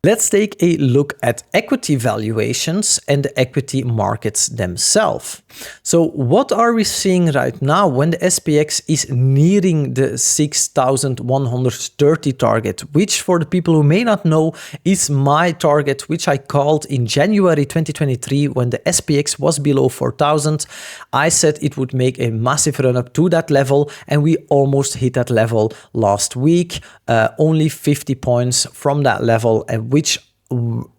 Let's take a look at equity valuations and the equity markets themselves. So what are we seeing right now when the SPX is nearing the 6,130 target, which for the people who may not know is my target, which I called in January 2023 when the SPX was below 4,000. I said it would make a massive run up to that level, and we almost hit that level last week, only 50 points from that level, which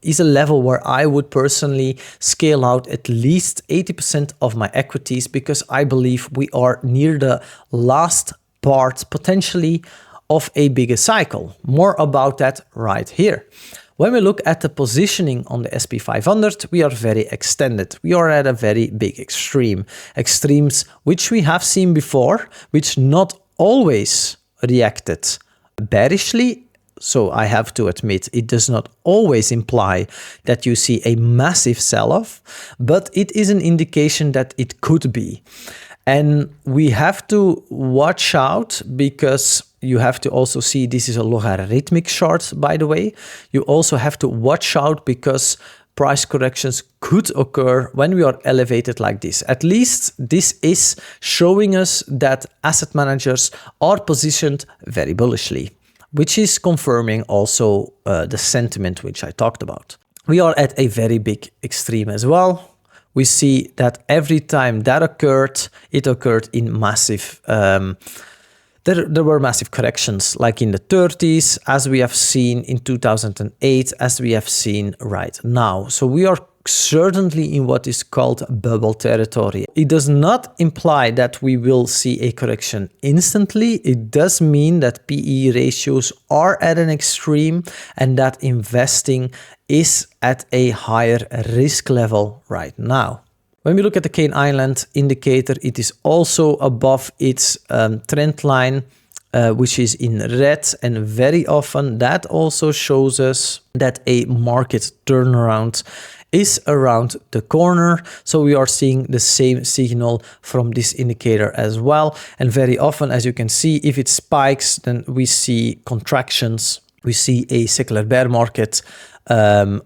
is a level where I would personally scale out at least 80% of my equities, because I believe we are near the last part potentially of a bigger cycle. More about that right here. When we look at the positioning on the SP 500, we are very extended. We are at a very big extremes which we have seen before, which not always reacted bearishly. So I have to admit, it does not always imply that you see a massive sell-off, but it is an indication that it could be. And we have to watch out, because you have to also see this is a logarithmic chart, by the way. You also have to watch out because price corrections could occur when we are elevated like this. At least this is showing us that asset managers are positioned very bullishly, which is confirming also the sentiment which I talked about. We are at a very big extreme as well. We see that every time that occurred, it occurred in massive, there were massive corrections, like in the 30s, as we have seen in 2008, as we have seen right now. So we are certainly in what is called bubble territory. It does not imply that we will see a correction instantly. It does mean that PE ratios are at an extreme and that investing is at a higher risk level right now. When we look at the Cane Island indicator, it is also above its trend line, which is in red, and very often that also shows us that a market turnaround is around the corner. So we are seeing the same signal from this indicator as well. And very often, as you can see, if it spikes, then we see contractions. We see a secular bear market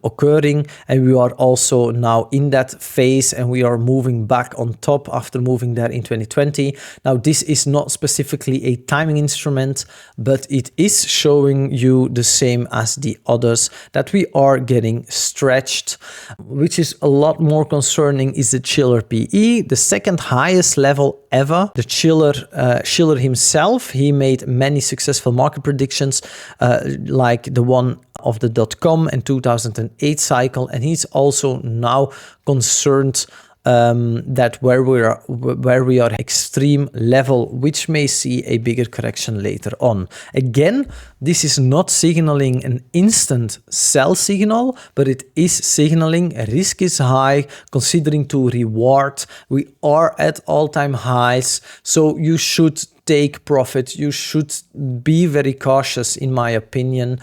occurring, and we are also now in that phase, and we are moving back on top after moving there in 2020. Now, this is not specifically a timing instrument, but it is showing you the same as the others, that we are getting stretched. Which is a lot more concerning is the Shiller PE, the second highest level ever. The Shiller himself, he made many successful market predictions, like the one of the .com and 2008 cycle, and he's also now concerned that where we are extreme level, which may see a bigger correction later on. Again, this is not signaling an instant sell signal, but it is signaling risk is high, considering to reward. We are at all-time highs, so you should take profit. You should be very cautious, in my opinion,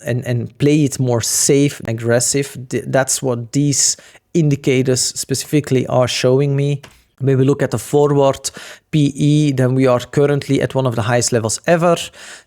and play it more safe and aggressive. That's what these indicators specifically are showing me. When we look at the forward PE, then we are currently at one of the highest levels ever.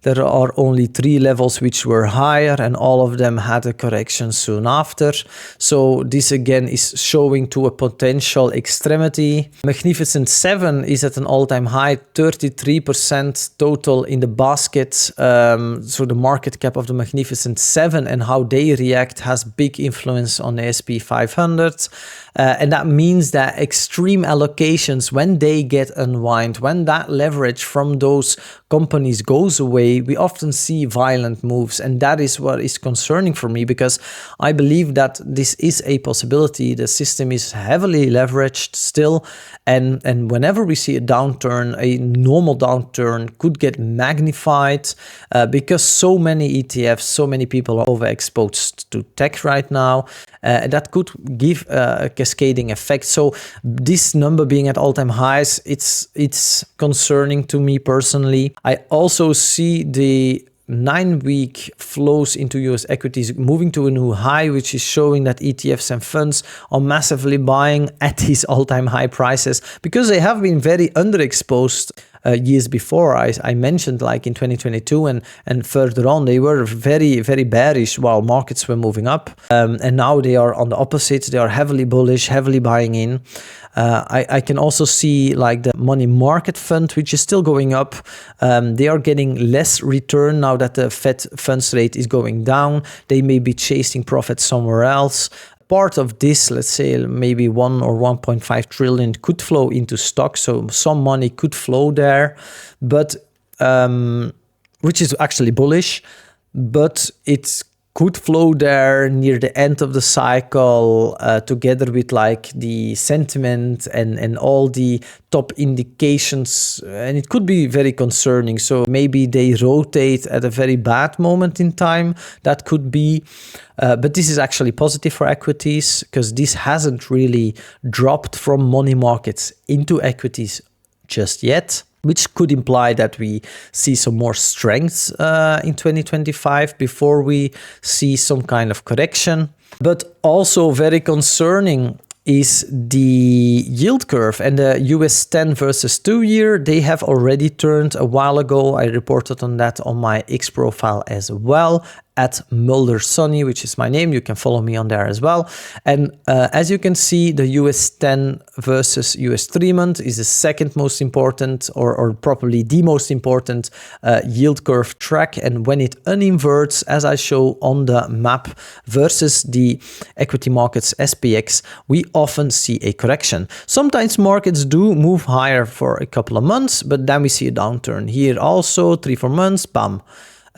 There are only 3 levels which were higher, and all of them had a correction soon after. So this again is showing to a potential extremity. Magnificent 7 is at an all-time high, 33% total in the basket. So the market cap of the Magnificent 7 and how they react has big influence on the SP 500. And that means that extreme allocations, when they get unwind, when that leverage from those companies goes away, we often see violent moves. And that is what is concerning for me, because I believe that this is a possibility. The system is heavily leveraged still. And whenever we see a downturn, a normal downturn could get magnified because so many ETFs, so many people are overexposed to tech right now. That could give a cascading effect. So this number being at all-time highs, it's concerning to me personally. I also see the 9-week flows into US equities moving to a new high, which is showing that ETFs and funds are massively buying at these all-time high prices because they have been very underexposed years before. I mentioned like in 2022 and further on, they were very, very bearish while markets were moving up. And now they are on the opposite. They are heavily bullish, heavily buying in. I can also see like the money market fund, which is still going up. They are getting less return now that the Fed funds rate is going down. They may be chasing profits somewhere else. Part of this, let's say maybe 1 or 1.5 trillion could flow into stocks. So some money could flow there, but which is actually bullish, but it's could flow there near the end of the cycle, together with like the sentiment and all the top indications, and it could be very concerning. So maybe they rotate at a very bad moment in time. That could be, but this is actually positive for equities because this hasn't really dropped from money markets into equities just yet, which could imply that we see some more strength in 2025 before we see some kind of correction. But also very concerning is the yield curve and the US 10 versus 2-year. They have already turned a while ago. I reported on that on my X profile as well, at Mulder Sonny, which is my name. You can follow me on there as well. And as you can see, the US 10 versus US 3-month is the second most important, or probably the most important yield curve track. And when it uninverts, as I show on the map, versus the equity markets SPX, we often see a correction. Sometimes markets do move higher for a couple of months, but then we see a downturn. Here also, 3-4 months, bam.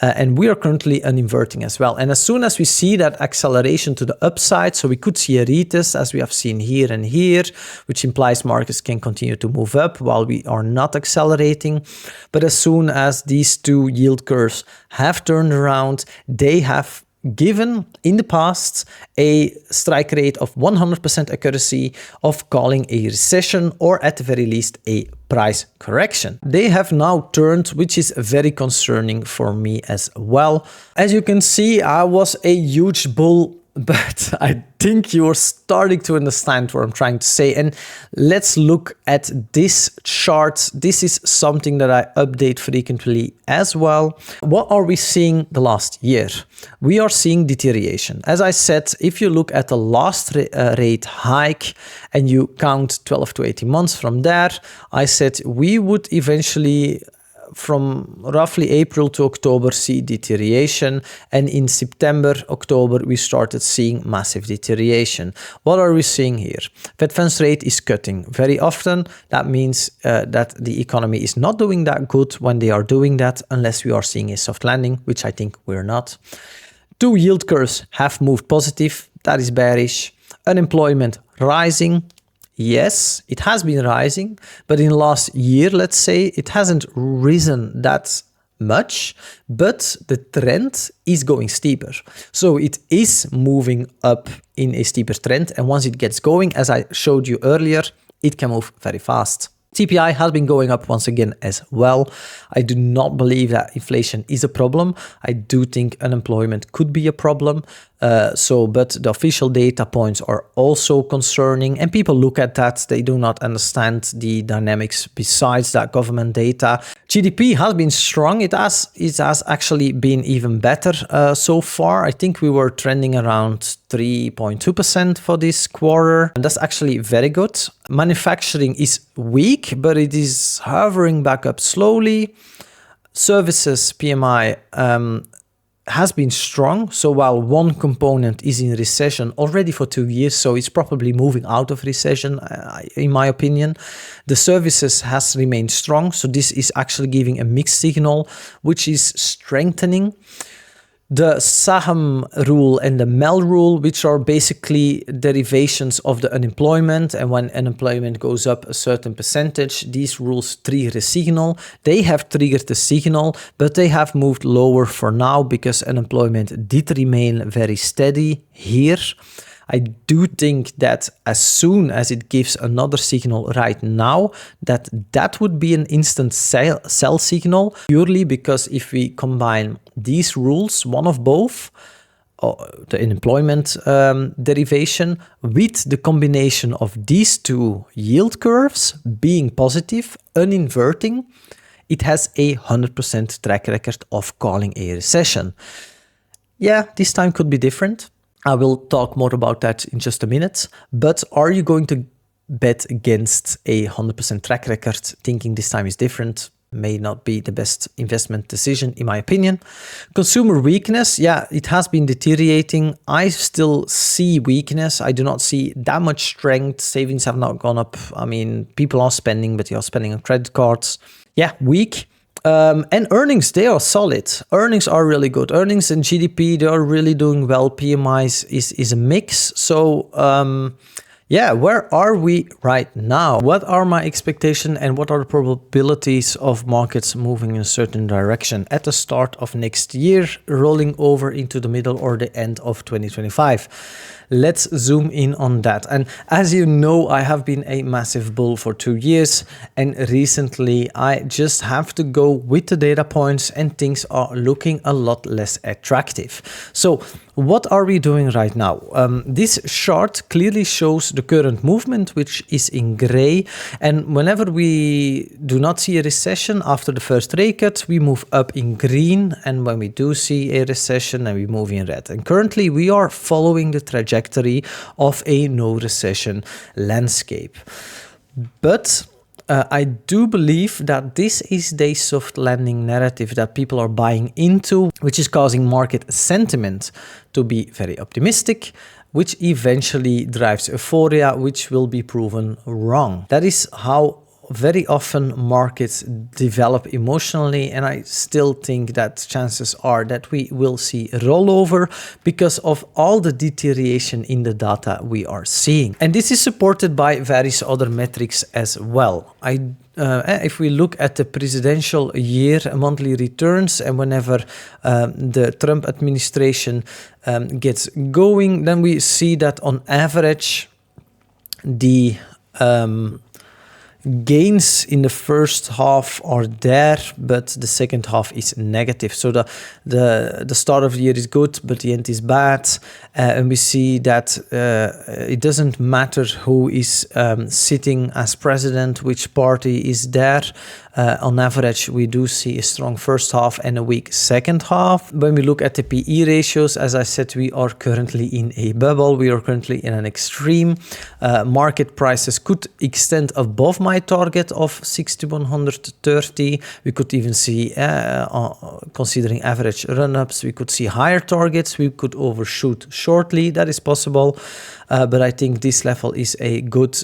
And we are currently uninverting as well. And as soon as we see that acceleration to the upside, so we could see a retest as we have seen here and here, which implies markets can continue to move up while we are not accelerating. But as soon as these two yield curves have turned around, they have given in the past a strike rate of 100% accuracy of calling a recession, or at the very least a price correction. They have now turned, which is very concerning for me as well. As you can see, I was a huge bull, but I think you are starting to understand what I'm trying to say. And let's look at this chart. This is something that I update frequently as well. What are we seeing the last year? We are seeing deterioration. As I said, if you look at the last rate hike and you count 12 to 18 months from there, I said we would eventually, from roughly April to October, see deterioration, and in September, October, we started seeing massive deterioration. What are we seeing here? Fed funds rate is cutting very often. That means that the economy is not doing that good when they are doing that, unless we are seeing a soft landing, which I think we're not. Two yield curves have moved positive. That is bearish. Unemployment rising. Yes, it has been rising, but in last year, let's say, it hasn't risen that much, but the trend is going steeper. So it is moving up in a steeper trend. And once it gets going, as I showed you earlier, it can move very fast. CPI has been going up once again as well. I do not believe that inflation is a problem. I do think unemployment could be a problem. But the official data points are also concerning, and people look at that. They do not understand the dynamics besides that government data. GDP has been strong. It has actually been even better so far. I think we were trending around 3.2% for this quarter, and that's actually very good. Manufacturing is weak, but it is hovering back up slowly. Services PMI has been strong. So while one component is in recession already for 2 years, so it's probably moving out of recession, in my opinion, the services has remained strong. So this is actually giving a mixed signal, which is strengthening. The Saham rule and the Mel rule, which are basically derivations of the unemployment, and when unemployment goes up a certain percentage, these rules trigger a signal. They have triggered the signal, but they have moved lower for now because unemployment did remain very steady here. I do think that as soon as it gives another signal right now, that would be an instant sell signal, purely because if we combine these rules, one of both, the unemployment derivation, with the combination of these two yield curves being positive, uninverting, it has a 100% track record of calling a recession. Yeah, this time could be different. I will talk more about that in just a minute. But are you going to bet against a 100% track record thinking this time is different? May not be the best investment decision, in my opinion. Consumer weakness, yeah, it has been deteriorating. I still see weakness. I do not see that much strength. Savings have not gone up. I mean, people are spending, but they are spending on credit cards. Yeah, weak. And earnings, they are solid. Earnings are really good. Earnings and GDP, they are really doing well. PMIs is a mix. So, yeah, where are we right now? What are my expectations and what are the probabilities of markets moving in a certain direction at the start of next year, rolling over into the middle or the end of 2025? Let's zoom in on that. And as you know, I have been a massive bull for 2 years, and recently I just have to go with the data points and things are looking a lot less attractive. So what are we doing right now? This chart clearly shows the current movement, which is in gray. And whenever we do not see a recession after the first rate cut, we move up in green. And when we do see a recession, then we move in red. And currently we are following the trajectory of a no recession landscape. But I do believe that this is the soft landing narrative that people are buying into, which is causing market sentiment to be very optimistic, which eventually drives euphoria, which will be proven wrong. That is how very often markets develop emotionally, and I still think that chances are that we will see a rollover because of all the deterioration in the data we are seeing. And this is supported by various other metrics as well. If we look at the presidential year monthly returns, and whenever the Trump administration gets going, then we see that on average the gains in the first half are there, but the second half is negative. So the start of the year is good, but the end is bad. And we see that it doesn't matter who is sitting as president, which party is there. On average, we do see a strong first half and a weak second half. When we look at the PE ratios, as I said, we are currently in a bubble. We are currently in an extreme. Market prices could extend above my target of 6130. We could even see, considering average run-ups, we could see higher targets. We could overshoot shortly. That is possible. But I think this level is a good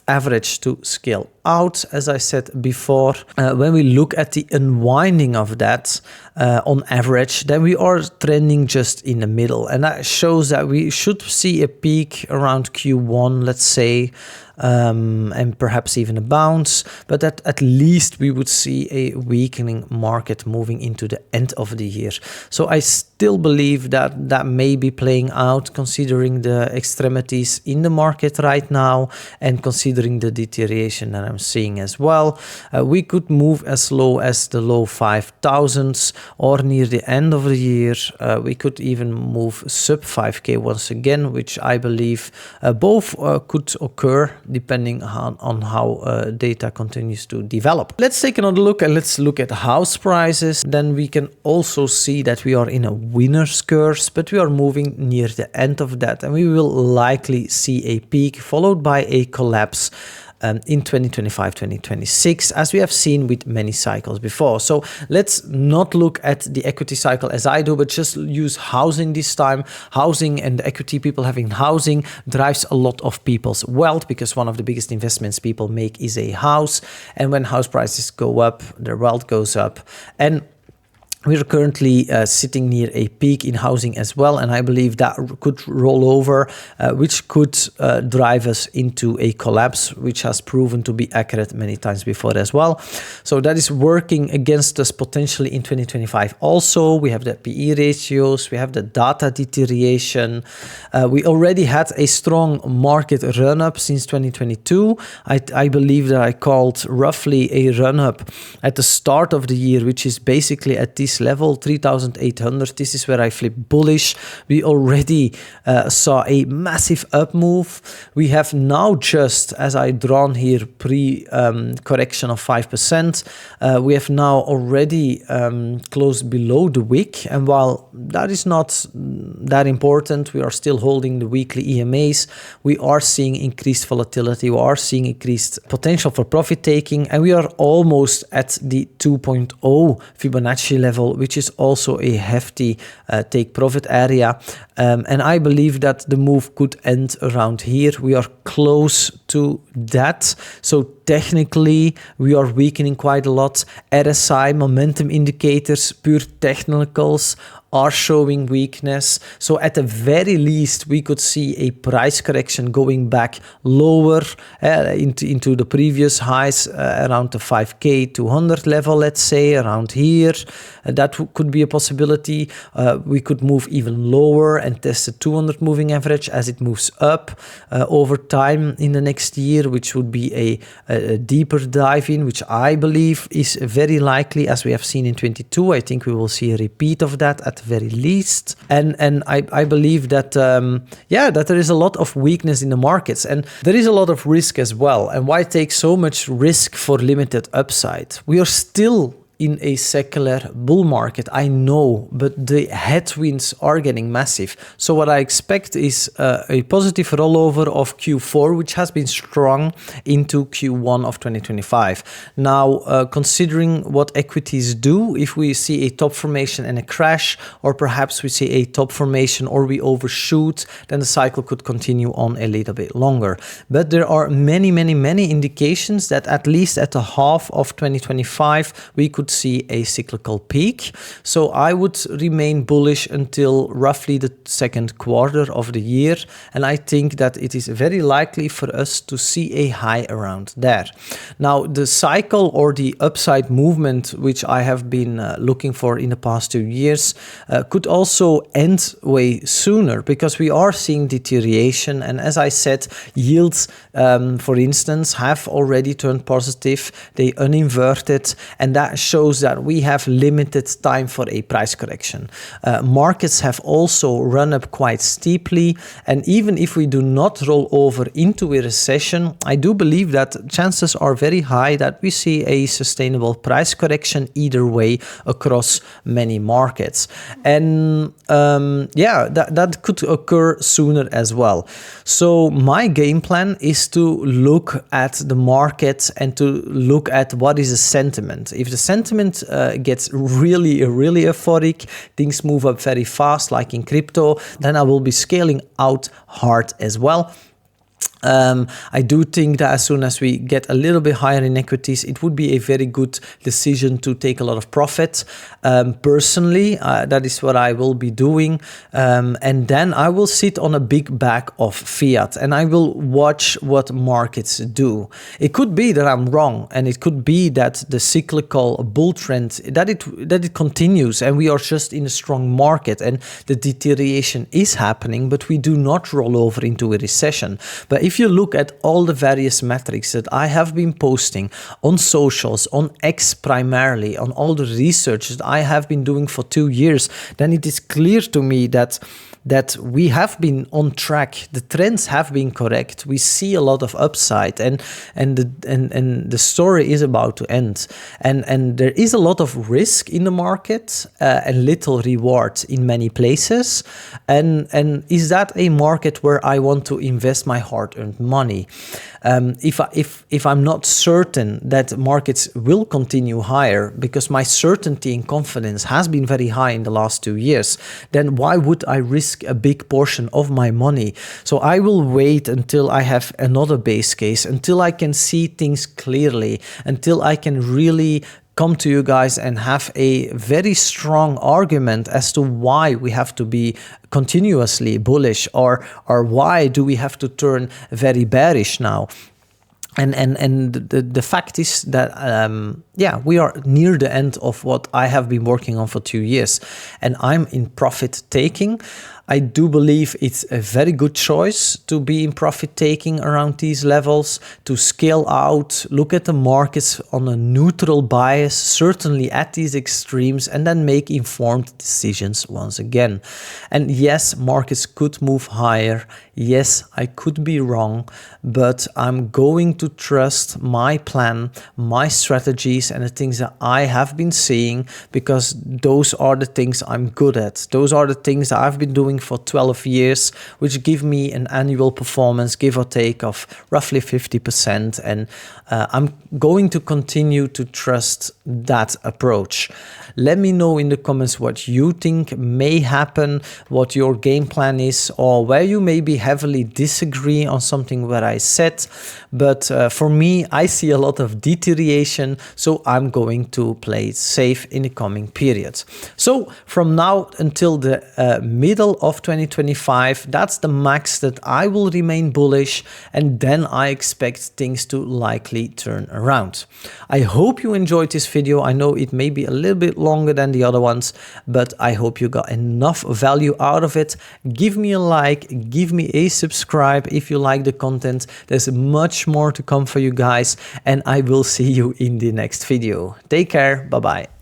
average to scale out, as I said before. When we look at the unwinding of that on average, then we are trending just in the middle. And that shows that we should see a peak around Q1, let's say, and perhaps even a bounce, but that at least we would see a weakening market moving into the end of the year. So I still believe that that may be playing out, considering the extremities in the market right now and considering the deterioration that I'm seeing as well. We could move as low as the low 5,000s or near the end of the year. We could even move sub 5K once again, which I believe both could occur depending on how data continues to develop. Let's take another look and let's look at house prices. Then we can also see that we are in a winner's curse, but we are moving near the end of that, and we will likely see a peak followed by a collapse in 2025, 2026, as we have seen with many cycles before. So let's not look at the equity cycle as I do, but just use housing this time. Housing and the equity, people having housing, drives a lot of people's wealth, because one of the biggest investments people make is a house. And when house prices go up, their wealth goes up. And we're currently sitting near a peak in housing as well, and I believe that could roll over, which could drive us into a collapse, which has proven to be accurate many times before as well. So that is working against us potentially in 2025. Also, we have the PE ratios, we have the data deterioration. We already had a strong market run-up since 2022. I believe that I called roughly a run-up at the start of the year, which is basically at this this level, 3,800. This is where I flip bullish. We already saw a massive up move. We have now just, as I drawn here, correction of 5%. We have now already closed below the wick, and while that is not that important, we are still holding the weekly EMAs. We are seeing increased volatility. We are seeing increased potential for profit taking, and we are almost at the 2.0 Fibonacci level, which is also a hefty take profit area. And I believe that the move could end around here. We are close to that. So technically, we are weakening quite a lot. RSI, momentum indicators, pure technicals are showing weakness. So at the very least, we could see a price correction going back lower into the previous highs around the 5K 200 level, let's say, around here. That could be a possibility. We could move even lower and test the 200 moving average as it moves up over time in the next year, which would be a deeper dive in, which I believe is very likely, as we have seen in 22. I think we will see a repeat of that at the very least. And I believe that, that there is a lot of weakness in the markets, and there is a lot of risk as well. And why take so much risk for limited upside? We are still in a secular bull market, I know, but the headwinds are getting massive. So what I expect is a positive rollover of Q4, which has been strong, into Q1 of 2025. Now, considering what equities do, if we see a top formation and a crash, or perhaps we see a top formation or we overshoot, then the cycle could continue on a little bit longer. But there are many indications that at least at the half of 2025, we could see a cyclical peak. So I would remain bullish until roughly the second quarter of the year, and I think that it is very likely for us to see a high around there. Now, the cycle or the upside movement, which I have been looking for in the past 2 years, could also end way sooner, because we are seeing deterioration, and as I said, yields, for instance, have already turned positive. They uninverted, and that shows that we have limited time for a price correction. Markets have also run up quite steeply, and even if we do not roll over into a recession, I do believe that chances are very high that we see a sustainable price correction either way across many markets. And that could occur sooner as well. So my game plan is to look at the market and to look at what is the sentiment. If the sentiment gets really euphoric, things move up very fast, like in crypto, then I will be scaling out hard as well. I do think that as soon as we get a little bit higher in equities, it would be a very good decision to take a lot of profit. Personally, that is what I will be doing. And then I will sit on a big bag of fiat and I will watch what markets do. It could be that I'm wrong, and it could be that the cyclical bull trend, that it continues and we are just in a strong market and the deterioration is happening, but we do not roll over into a recession. But if you look at all the various metrics that I have been posting on socials, on X primarily, on all the research that I have been doing for 2 years, then it is clear to me that we have been on track. The trends have been correct. We see a lot of upside, and the story is about to end. And there is a lot of risk in the market and little reward in many places. And is that a market where I want to invest my hard-earned money? If I'm not certain that markets will continue higher, because my certainty and confidence has been very high in the last 2 years, then why would I risk a big portion of my money? So I will wait until I have another base case, until I can see things clearly, until I can really come to you guys and have a very strong argument as to why we have to be continuously bullish, or why do we have to turn very bearish now. And the fact is that, we are near the end of what I have been working on for 2 years, and I'm in profit taking. I do believe it's a very good choice to be in profit taking around these levels, to scale out, look at the markets on a neutral bias, certainly at these extremes, and then make informed decisions once again. And yes, markets could move higher. Yes, I could be wrong, but I'm going to trust my plan, my strategies, and the things that I have been seeing, because those are the things I'm good at. Those are the things that I've been doing for 12 years, which give me an annual performance, give or take, of roughly 50%. And I'm going to continue to trust that approach. Let me know in the comments what you think may happen, what your game plan is, or where you maybe heavily disagree on something that I said. But for me, I see a lot of deterioration, so I'm going to play it safe in the coming periods. So from now until the middle of 2025, that's the max that I will remain bullish, and then I expect things to likely turn around. I hope you enjoyed this video. I know it may be a little bit longer than the other ones, but I hope you got enough value out of it. Give me a like, give me a subscribe if you like the content. There's much more to come for you guys, and I will see you in the next video. Take care. Bye bye.